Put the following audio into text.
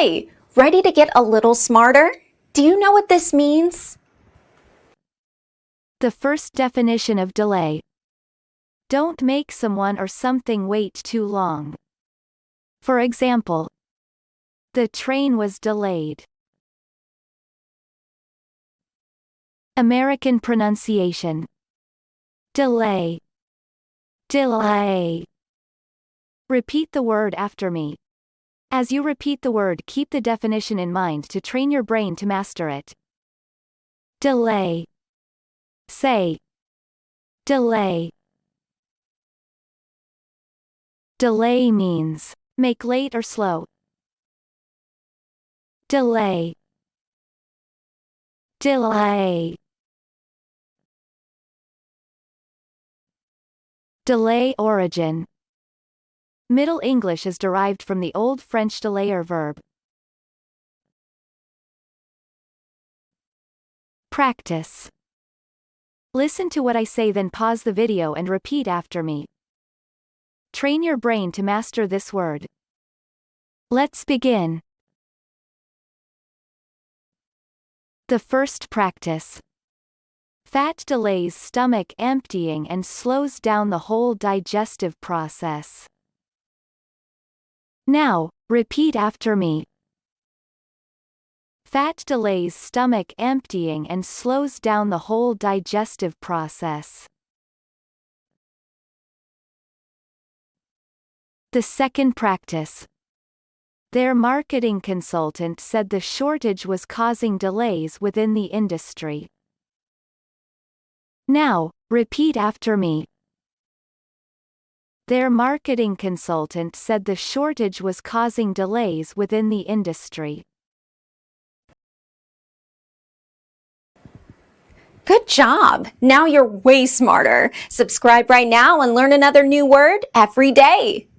Hi! Ready to get a little smarter? Do you know what this means? The first definition of delay. Don't make someone or something wait too long. For example, the train was delayed. American pronunciation. Delay. Delay. Repeat the word after me. As you repeat the word, keep the definition in mind to train your brain to master it. Delay. Say. Delay. Delay means make late or slow. Delay. Delay. Delay origin. Middle English is derived from the Old French delayer verb. Practice. Listen to what I say, then pause the video and repeat after me. Train your brain to master this word. Let's begin. The first practice. Fat delays stomach emptying and slows down the whole digestive process. Now, repeat after me. Fat delays stomach emptying and slows down the whole digestive process. The second practice. Their marketing consultant said the shortage was causing delays within the industry. Now, repeat after me. Their marketing consultant said the shortage was causing delays within the industry. Good job! Now you're way smarter. Subscribe right now and learn another new word every day.